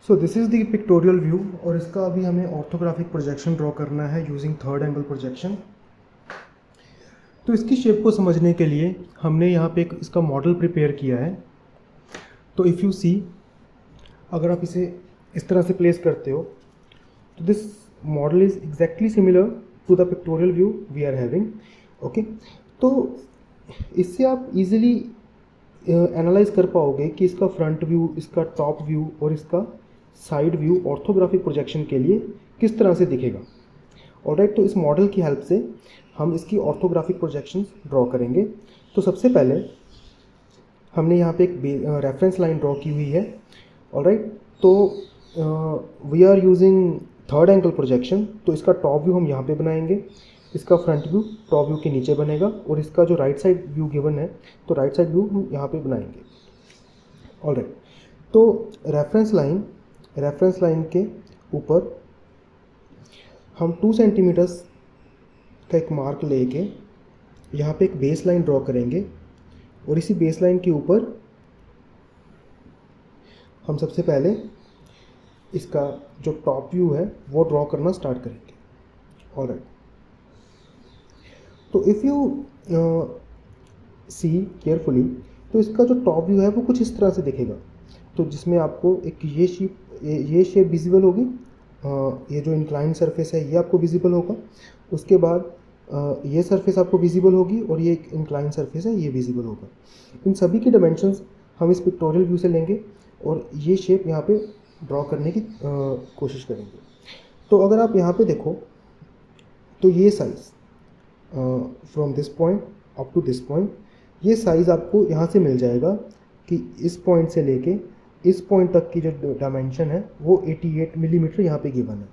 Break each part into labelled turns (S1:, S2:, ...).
S1: So this is the pictorial view और इसका अभी हमें ऑर्थोग्राफिक प्रोजेक्शन ड्रॉ करना है यूजिंग थर्ड एंगल प्रोजेक्शन। तो इसकी शेप को समझने के लिए हमने यहाँ पे एक इसका मॉडल प्रिपेयर किया है। तो इफ़ यू सी, अगर आप इसे इस तरह से प्लेस करते हो तो this model is exactly similar to the pictorial view we are having. Okay, तो इससे आप इजीली एनालाइज कर पाओगे कि इसका फ्रंट व्यू, इसका टॉप व्यू और इसका साइड व्यू ऑर्थोग्राफिक प्रोजेक्शन के लिए किस तरह से दिखेगा। ऑलराइट, तो इस मॉडल की हेल्प से हम इसकी ऑर्थोग्राफिक प्रोजेक्शंस ड्रॉ करेंगे। तो सबसे पहले हमने यहाँ पे एक रेफरेंस लाइन ड्रॉ की हुई है। ऑलराइट, तो we are using third angle projection. तो इसका टॉप व्यू हम यहाँ पे बनाएंगे, इसका फ्रंट व्यू टॉप व्यू के नीचे बनेगा और इसका जो राइट साइड व्यू गिवन है तो राइट साइड व्यू हम यहाँ पे बनाएंगे। ऑलराइट, तो रेफरेंस लाइन के ऊपर हम 2 सेंटीमीटर्स का एक मार्क लेके यहाँ पे एक बेस लाइन ड्रॉ करेंगे और इसी बेस लाइन के ऊपर हम सबसे पहले इसका जो टॉप व्यू है वो ड्रॉ करना स्टार्ट करेंगे। ऑलराइट, तो इफ़ यू सी केयरफुली, तो इसका जो टॉप व्यू है वो कुछ इस तरह से दिखेगा। तो जिसमें आपको एक ये शेप विजिबल होगी, ये जो इंक्लाइन सरफेस है ये आपको विजिबल होगा। उसके बाद ये सरफेस आपको विजिबल होगी और ये एक इंक्लाइन सरफेस है ये विजिबल होगा। इन सभी की डायमेंशंस हम इस पिक्टोरियल व्यू से लेंगे और ये शेप यहाँ पे ड्रॉ करने की कोशिश करेंगे। तो अगर आप यहाँ पे देखो तो ये size from this point up to this point, ये साइज़ आपको यहाँ से मिल जाएगा कि इस पॉइंट से लेके इस पॉइंट तक की जो डायमेंशन है वो 88 मिलीमीटर यहाँ पे गिवन है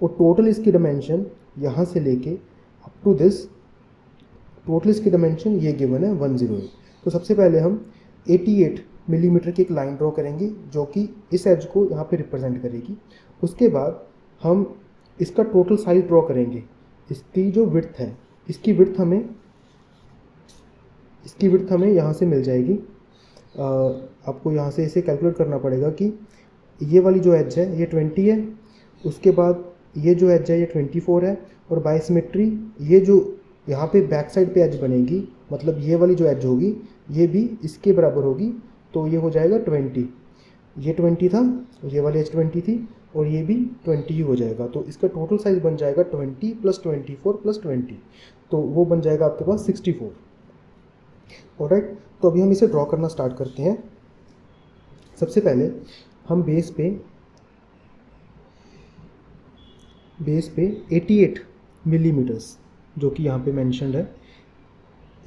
S1: और टोटल इसकी डायमेंशन यहाँ से लेके अप टू दिस, टोटल इसकी डायमेंशन ये गिवन है 108। तो सबसे पहले हम 88 मिलीमीटर की एक लाइन ड्रॉ करेंगे जो कि इस एज को यहाँ पे रिप्रेजेंट करेगी। उसके बाद हम इसका टोटल साइज ड्रॉ करेंगे। इसकी जो विड्थ है, इसकी विड्थ हमें यहाँ से मिल जाएगी। आपको यहाँ से इसे कैलकुलेट करना पड़ेगा कि ये वाली जो एज है ये 20 है, उसके बाद ये जो एज है ये 24 है और बाय सिमेट्री ये जो यहाँ पे बैक साइड पे एज बनेगी, मतलब ये वाली जो एज होगी ये भी इसके बराबर होगी। तो ये हो जाएगा 20, ये 20 था, ये वाली एज 20 थी और ये भी 20 ही हो जाएगा। तो इसका टोटल साइज बन जाएगा 20 + 24 + 20, तो वो बन जाएगा आपके पास 64। ऑलराइट, तो अभी हम इसे ड्रॉ करना स्टार्ट करते हैं। सबसे पहले हम बेस पे 88 मिलीमीटर्स जो कि यहाँ पे मेंशन्ड है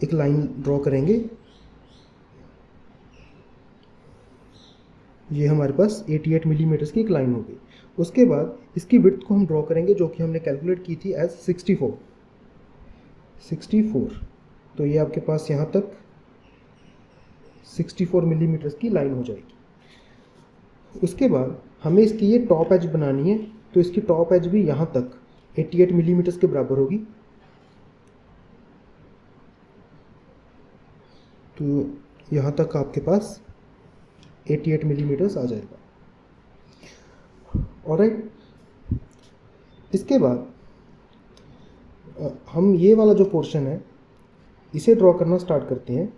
S1: एक लाइन ड्रॉ करेंगे। ये हमारे पास 88 मिलीमीटर्स की एक लाइन हो गई। उसके बाद इसकी विड्थ को हम ड्रॉ करेंगे जो कि हमने कैलकुलेट की थी एज 64। तो ये आपके पास यहाँ तक 64 मिलीमीटर्स की लाइन हो जाएगी। उसके बाद हमें इसकी ये टॉप एज बनानी है, तो इसकी टॉप एज भी यहाँ तक 88 मिलीमीटर्स के बराबर होगी। तो यहाँ तक आपके पास 88 मिलीमीटर्स आ जाएगा। ऑलराइट, इसके बाद हम ये वाला जो पोर्शन है इसे ड्रॉ करना स्टार्ट करते हैं।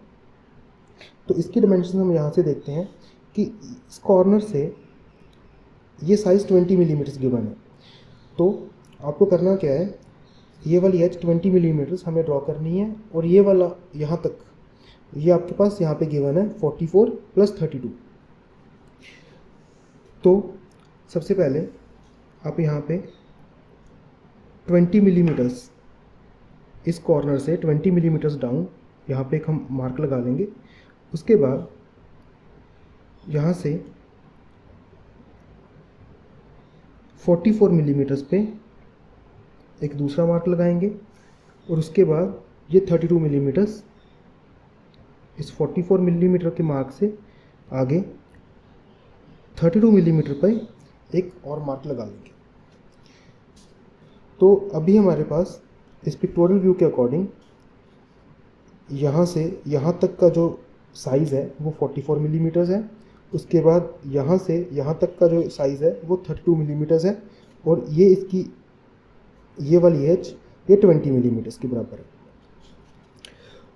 S1: तो इसकी डायमेंशन हम यहाँ से देखते हैं कि इस कॉर्नर से ये साइज़ 20 मिलीमीटर्स गिवन है। तो आपको करना क्या है, ये वाली एज 20 मिलीमीटर्स हमें ड्रॉ करनी है और ये वाला यहाँ तक ये आपके पास यहाँ पे गिवन है 44 + 32। तो सबसे पहले आप यहाँ पे 20 मिलीमीटर्स इस कॉर्नर से 20 मिलीमीटर्स डाउन यहाँ पे एक हम मार्क लगा लेंगे। उसके बाद यहाँ से 44 मिलीमीटर्स पे एक दूसरा मार्क लगाएंगे और उसके बाद ये 32 मिलीमीटर्स इस 44 मिलीमीटर के मार्क से आगे 32 मिलीमीटर पर एक और मार्क लगा लेंगे। तो अभी हमारे पास इस पिक्टोरियल व्यू के अकॉर्डिंग यहाँ से यहाँ तक का जो साइज़ है वो 44 मिलीमीटर्स है उसके बाद यहाँ से यहाँ तक का जो साइज़ है वो 32 मिलीमीटर्स है, और ये इसकी ये वाली एज ये 20 मिलीमीटर्स के बराबर है।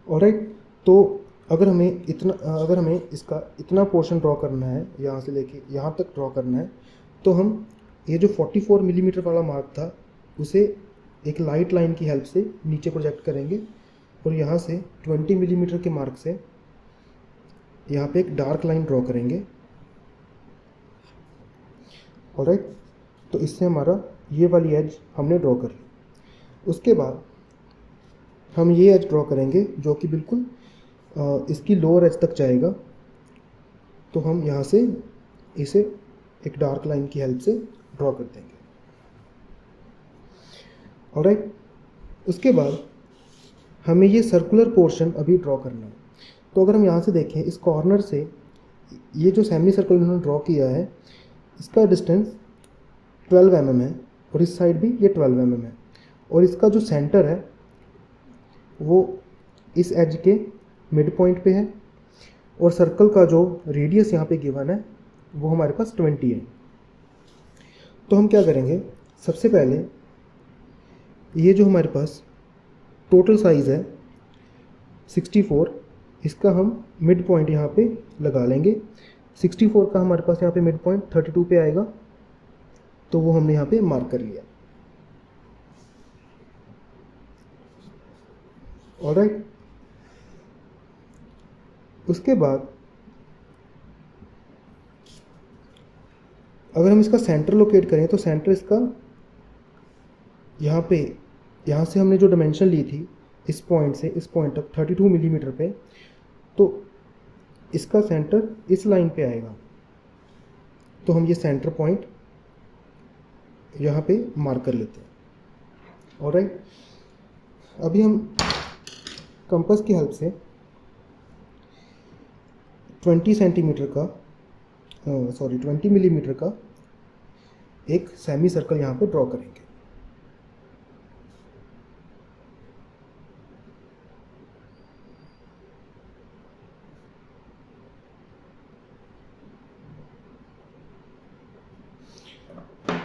S1: ऑलराइट, तो अगर हमें इसका इतना पोर्शन ड्रॉ करना है, यहाँ से लेके यहाँ तक ड्रॉ करना है, तो हम ये जो 44 मिलीमीटर वाला मार्क था उसे एक लाइट लाइन की हेल्प से नीचे प्रोजेक्ट करेंगे, और यहाँ से 20 मिलीमीटर के मार्क से यहाँ पे एक डार्क लाइन ड्रॉ करेंगे। ऑलराइट, तो इससे हमारा ये वाली एज हमने ड्रॉ कर ली। उसके बाद हम ये एज ड्रॉ करेंगे जो कि बिल्कुल इसकी लोअर एज तक जाएगा, तो हम यहाँ से इसे एक डार्क लाइन की हेल्प से ड्रॉ कर देंगे। ऑलराइट, उसके बाद हमें ये सर्कुलर पोर्शन अभी ड्रॉ करना है। तो अगर हम यहाँ से देखें, इस कॉर्नर से ये जो सेमी सर्कल इन्होंने ड्रॉ किया है इसका डिस्टेंस 12 mm है, और इस साइड भी ये 12 mm है, और इसका जो सेंटर है वो इस एज के मिड पॉइंट पे है, और सर्कल का जो रेडियस यहाँ पे गिवन है वो हमारे पास 20 है। तो हम क्या करेंगे, सबसे पहले ये जो हमारे पास टोटल साइज़ है 64, इसका हम मिड पॉइंट यहाँ पे लगा लेंगे। 64 का हमारे पास यहाँ पे मिड पॉइंट 32 पे आएगा, तो वो हमने यहाँ पे मार्क कर लिया। ऑलराइट, उसके बाद अगर हम इसका सेंटर लोकेट करें तो सेंटर इसका यहाँ से हमने जो डायमेंशन ली थी इस पॉइंट से इस पॉइंट तक 32 मिलीमीटर पे, तो इसका सेंटर इस लाइन पे आएगा। तो हम ये सेंटर पॉइंट यहाँ पे मार्क कर लेते हैं। ऑलराइट, अभी हम कंपास की हेल्प से 20 मिलीमीटर का एक सेमी सर्कल यहाँ पे ड्रॉ करेंगे।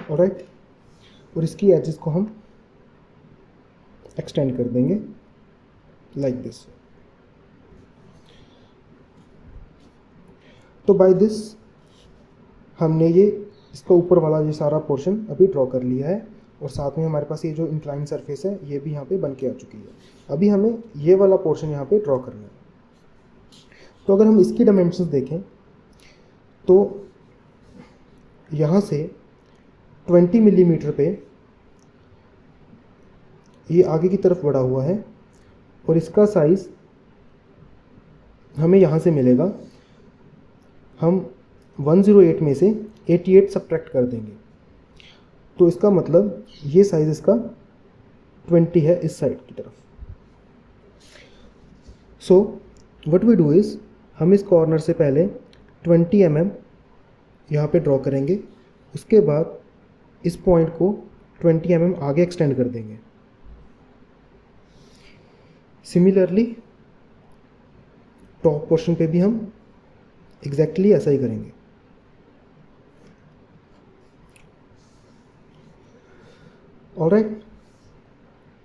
S1: ऑलराइट, और इसकी एजेस को हम एक्सटेंड कर देंगे लाइक दिस। तो बाय दिस हमने ये इसका ऊपर वाला ये सारा पोर्शन अभी ड्रॉ कर लिया है, और साथ में हमारे पास ये जो इंक्लाइन सरफेस है ये भी यहाँ पे बन के आ चुकी है। अभी हमें ये वाला पोर्शन यहाँ पे ड्रॉ करना है। तो अगर हम इसकी डायमेंशंस देखें तो यहाँ से 20 मिलीमीटर पे ये आगे की तरफ बढ़ा हुआ है, और इसका साइज़ हमें यहाँ से मिलेगा। हम 108 में से 88 सब्ट्रैक्ट कर देंगे, तो इसका मतलब ये साइज़ इसका 20 है इस साइड की तरफ। So what we do is, हम इस कॉर्नर से पहले 20 mm यहाँ पे ड्रॉ करेंगे, उसके बाद इस पॉइंट को 20 mm आगे एक्सटेंड कर देंगे। सिमिलरली टॉप पोर्शन पे भी हम एग्जैक्टली ऐसा ही करेंगे। ऑलराइट,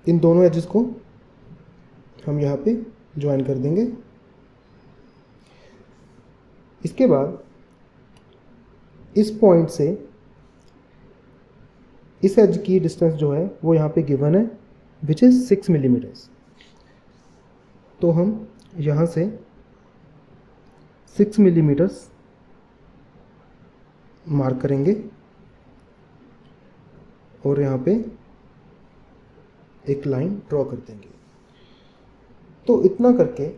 S1: इन दोनों एजेस को हम यहाँ पे ज्वाइन कर देंगे। इसके बाद इस पॉइंट से इस एज की डिस्टेंस जो है वो यहाँ पे गिवन है विच इज़ 6 मिलीमीटर्स। तो हम यहाँ से 6 मिलीमीटर्स मार्क करेंगे, और यहाँ पे एक लाइन ड्रॉ कर देंगे। तो इतना करके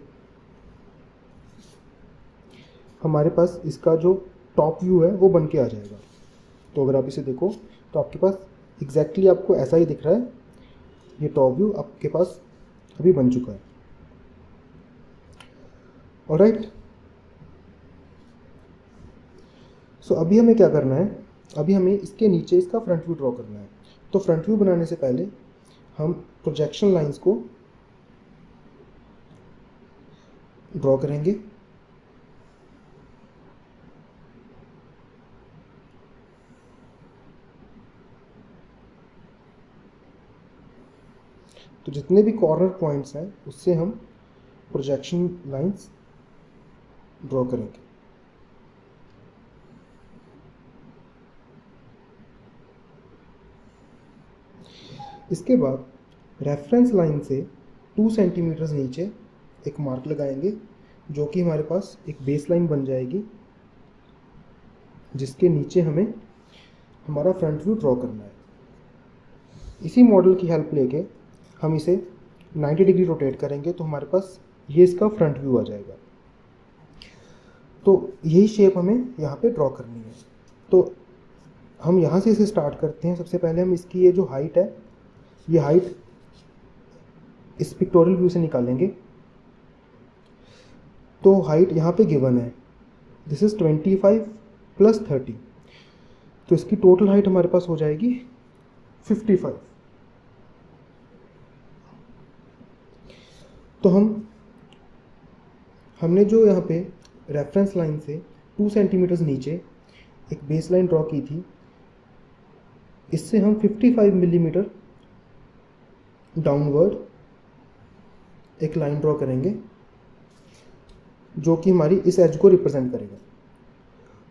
S1: हमारे पास इसका जो टॉप व्यू है वो बन के आ जाएगा। तो अगर आप इसे देखो तो आपके पास एग्जैक्टली आपको ऐसा ही दिख रहा है। ये टॉप व्यू आपके पास अभी बन चुका है। ऑलराइट, सो अभी हमें क्या करना है, अभी हमें इसके नीचे इसका फ्रंट व्यू ड्रॉ करना है। तो फ्रंट व्यू बनाने से पहले हम प्रोजेक्शन लाइंस को ड्रॉ करेंगे। तो जितने भी कॉर्नर पॉइंट्स हैं उससे हम प्रोजेक्शन लाइंस ड्रॉ करेंगे। इसके बाद रेफरेंस लाइन से 2 सेंटीमीटर नीचे एक मार्क लगाएंगे, जो कि हमारे पास एक बेस लाइन बन जाएगी, जिसके नीचे हमें हमारा फ्रंट व्यू ड्रॉ करना है। इसी मॉडल की हेल्प लेके हम इसे 90 डिग्री रोटेट करेंगे तो हमारे पास ये इसका फ्रंट व्यू आ जाएगा। तो यही शेप हमें यहाँ पे ड्रॉ करनी है। तो हम यहाँ से इसे स्टार्ट करते हैं। सबसे पहले हम इसकी ये जो हाइट है, ये हाइट इस पिक्टोरियल व्यू से निकालेंगे। तो हाइट यहाँ पे गिवन है, दिस इज़ 25 + 30, तो इसकी टोटल हाइट हमारे पास हो जाएगी 55। तो हमने जो यहाँ पे रेफरेंस लाइन से 2 सेंटीमीटर नीचे एक बेस लाइन ड्रॉ की थी, इससे हम 55 मिलीमीटर डाउनवर्ड एक लाइन ड्रॉ करेंगे, जो कि हमारी इस एज को रिप्रेजेंट करेगा।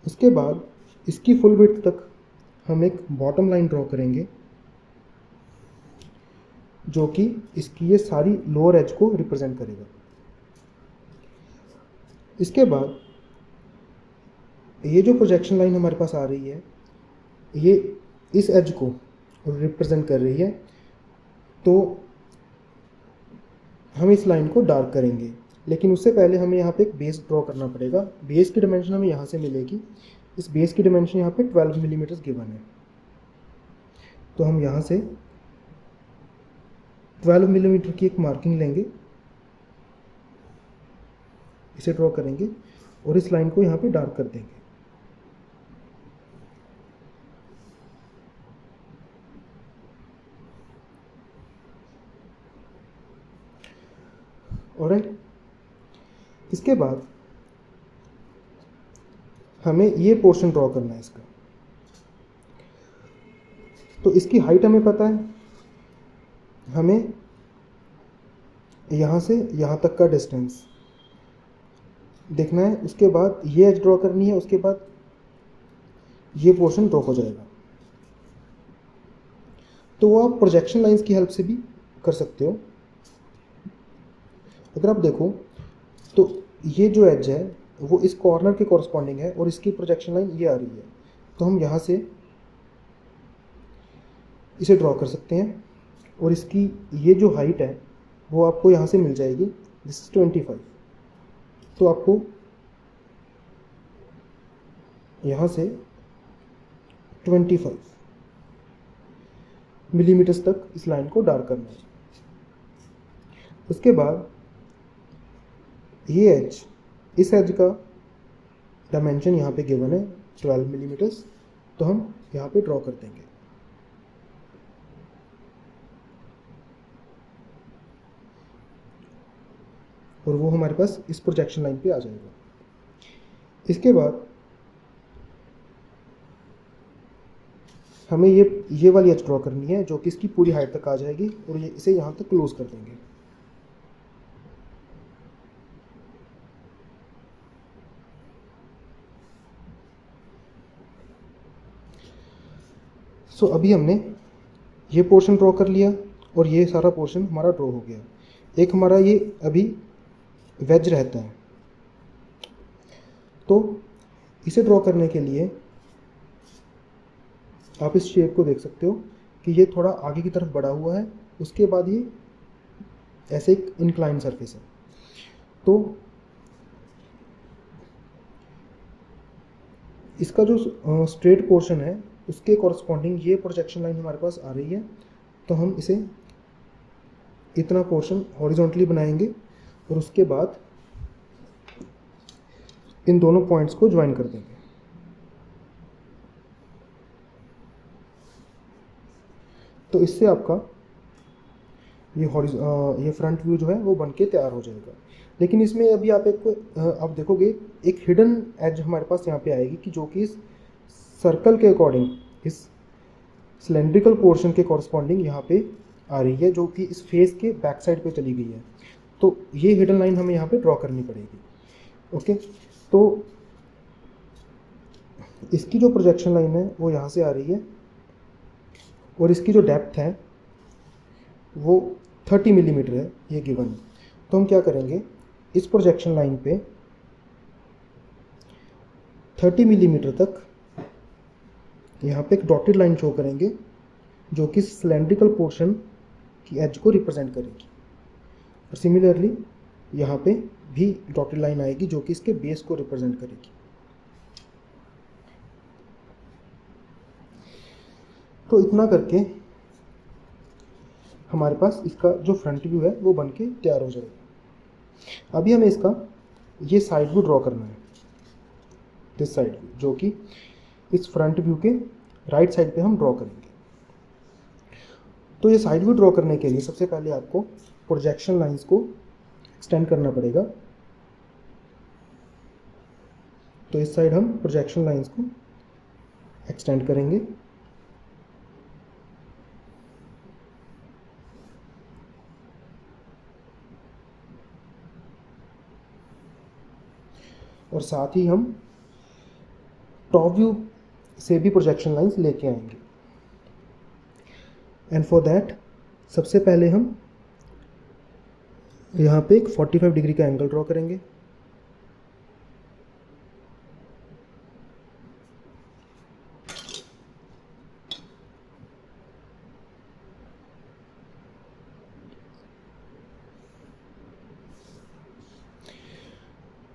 S1: उसके बाद इसकी फुल विड्थ तक हम एक बॉटम लाइन ड्रॉ करेंगे, जो कि इसकी ये सारी लोअर एज को रिप्रेजेंट करेगा। इसके बाद ये जो प्रोजेक्शन लाइन हमारे पास आ रही है, ये इस एज को रिप्रेजेंट कर रही है, तो हम इस लाइन को डार्क करेंगे। लेकिन उससे पहले हमें यहाँ पे एक बेस ड्रॉ करना पड़ेगा। बेस की डायमेंशन हमें यहाँ से मिलेगी। इस बेस की डायमेंशन यहाँ पे 12 मिलीमीटर गिवन है, तो हम यहाँ से 12 मिलीमीटर की एक मार्किंग लेंगे, इसे ड्रॉ करेंगे और इस लाइन को यहाँ पे डार्क कर देंगे। ऑलराइट, इसके बाद हमें ये पोर्शन ड्रॉ करना है इसका। तो इसकी हाइट हमें पता है, हमें यहाँ से यहाँ तक का डिस्टेंस देखना है। उसके बाद ये एज ड्रॉ करनी है, उसके बाद ये पोर्शन ड्रॉ हो जाएगा। तो वो आप प्रोजेक्शन लाइंस की हेल्प से भी कर सकते हो। अगर आप देखो तो ये जो एज है वो इस कॉर्नर के कॉरस्पॉन्डिंग है और इसकी प्रोजेक्शन लाइन ये आ रही है, तो हम यहाँ से इसे ड्रॉ कर सकते हैं। और इसकी ये जो हाइट है वो आपको यहाँ से मिल जाएगी, दिस इज 25। तो आपको यहाँ से 25 मिलीमीटर्स तक इस लाइन को डार्क करना है। उसके बाद ये एज, इस एज का डायमेंशन यहाँ पे गिवन है 12 मिलीमीटर्स, तो हम यहाँ पे ड्रॉ कर देंगे। और वो हमारे पास इस प्रोजेक्शन लाइन पे आ जाएगा। इसके बाद हमें ये वाली एज ड्रॉ करनी है, जो कि इसकी पूरी हाइट तक आ जाएगी और ये इसे यहाँ तक क्लोज कर देंगे। सो अभी हमने ये पोर्शन ड्रॉ कर लिया और ये सारा पोर्शन हमारा ड्रॉ हो गया। एक हमारा ये अभी वेज रहता है, तो इसे ड्रॉ करने के लिए आप इस शेप को देख सकते हो कि ये थोड़ा आगे की तरफ बढ़ा हुआ है, उसके बाद ये ऐसे एक इंक्लाइन सरफेस है। तो इसका जो स्ट्रेट पोर्शन है उसके कॉरस्पॉन्डिंग ये प्रोजेक्शन लाइन हमारे पास आ रही है, तो हम इसे इतना पोर्शन हॉरिजॉन्टली बनाएंगे और उसके बाद इन दोनों पॉइंट्स को ज्वाइन कर देंगे। तो इससे आपका ये फ्रंट व्यू जो है वो बन के तैयार हो जाएगा। लेकिन इसमें अभी आप देखोगे एक हिडन एज हमारे पास यहाँ पे आएगी कि जो कि इस सर्कल के अकॉर्डिंग, इस सिलेंड्रिकल पोर्शन के कॉरस्पॉन्डिंग यहाँ पे आ रही है जो कि इस फेस के बैक साइड पे चली गई है। तो ये हिडन लाइन हमें यहाँ पे ड्रॉ करनी पड़ेगी। ओके, तो इसकी जो प्रोजेक्शन लाइन है वो यहाँ से आ रही है और इसकी जो डेप्थ है वो 30 मिलीमीटर है, ये गिवन है। तो हम क्या करेंगे, इस प्रोजेक्शन लाइन पे 30 मिलीमीटर तक यहाँ पे एक डॉटेड लाइन शो करेंगे जो कि सिलेंड्रिकल पोर्शन की एज को रिप्रेजेंट करेगी। और सिमिलरली यहाँ पे भी डॉटेड लाइन आएगी जो कि इसके बेस को रिप्रेजेंट करेगी। तो इतना करके हमारे पास इसका जो फ्रंट व्यू है वो बन के तैयार हो जाएगा। अभी हमें इसका ये साइड व्यू ड्रॉ करना है, दिस साइड व्यू, जो कि इस फ्रंट व्यू के राइट साइड पे हम ड्रॉ करेंगे। तो ये साइड व्यू ड्रॉ करने के लिए सबसे पहले आपको प्रोजेक्शन लाइंस को एक्सटेंड करना पड़ेगा। तो इस साइड हम प्रोजेक्शन लाइंस को एक्सटेंड करेंगे। और साथ ही हम टॉप व्यू से भी प्रोजेक्शन लाइंस लेके आएंगे। एंड फॉर दैट सबसे पहले हम यहाँ पे एक 45 डिग्री का एंगल ड्रॉ करेंगे।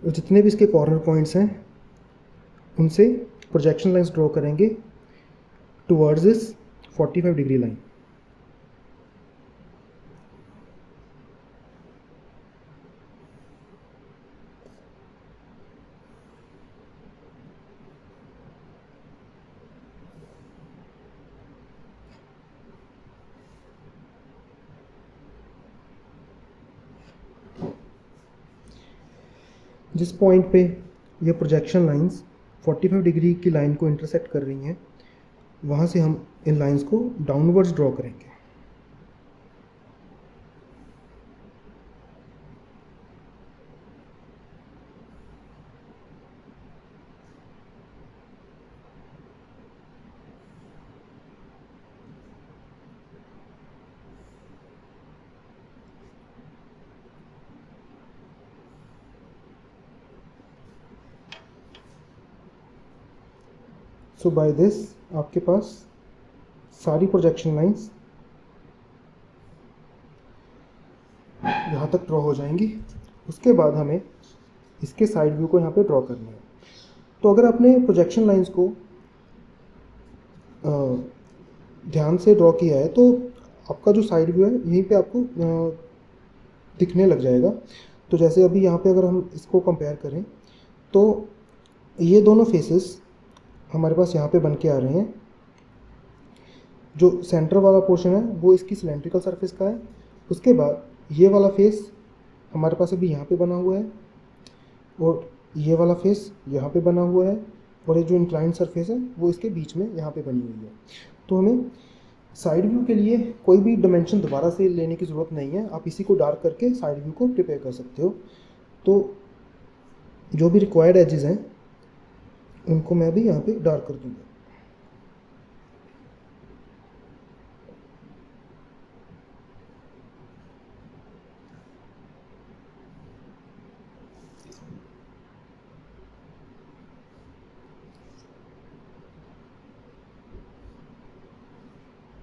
S1: जितने भी इसके कॉर्नर पॉइंट्स हैं उनसे प्रोजेक्शन लाइंस ड्रॉ करेंगे टुवर्ड्स दिस 45 डिग्री लाइन। जिस पॉइंट पे ये प्रोजेक्शन लाइंस 45 डिग्री की लाइन को इंटरसेक्ट कर रही हैं वहाँ से हम इन लाइंस को डाउनवर्ड्स ड्रॉ करेंगे। सो बाय दिस आपके पास सारी प्रोजेक्शन लाइंस यहाँ तक ड्रॉ हो जाएंगी। उसके बाद हमें इसके साइड व्यू को यहाँ पे ड्रॉ करना है। तो अगर आपने प्रोजेक्शन लाइंस को ध्यान से ड्रॉ किया है तो आपका जो साइड व्यू है यहीं पे आपको दिखने लग जाएगा। तो जैसे अभी यहाँ पे अगर हम इसको कंपेयर करें तो ये दोनों फेसेस हमारे पास यहाँ पे बन के आ रहे हैं। जो सेंटर वाला पोर्शन है वो इसकी सिलेंड्रिकल सरफेस का है। उसके बाद ये वाला फेस हमारे पास अभी यहाँ पे बना हुआ है और ये वाला फेस यहाँ पे बना हुआ है और ये जो इंक्लाइंड सरफेस है वो इसके बीच में यहाँ पे बनी हुई है। तो हमें साइड व्यू के लिए कोई भी डायमेंशन दोबारा से लेने की ज़रूरत नहीं है, आप इसी को डार्क करके साइड व्यू को प्रिपेयर कर सकते हो। तो जो भी रिक्वायर्ड एजेस हैं उनको मैं भी यहाँ पे डार्क कर दूँगा।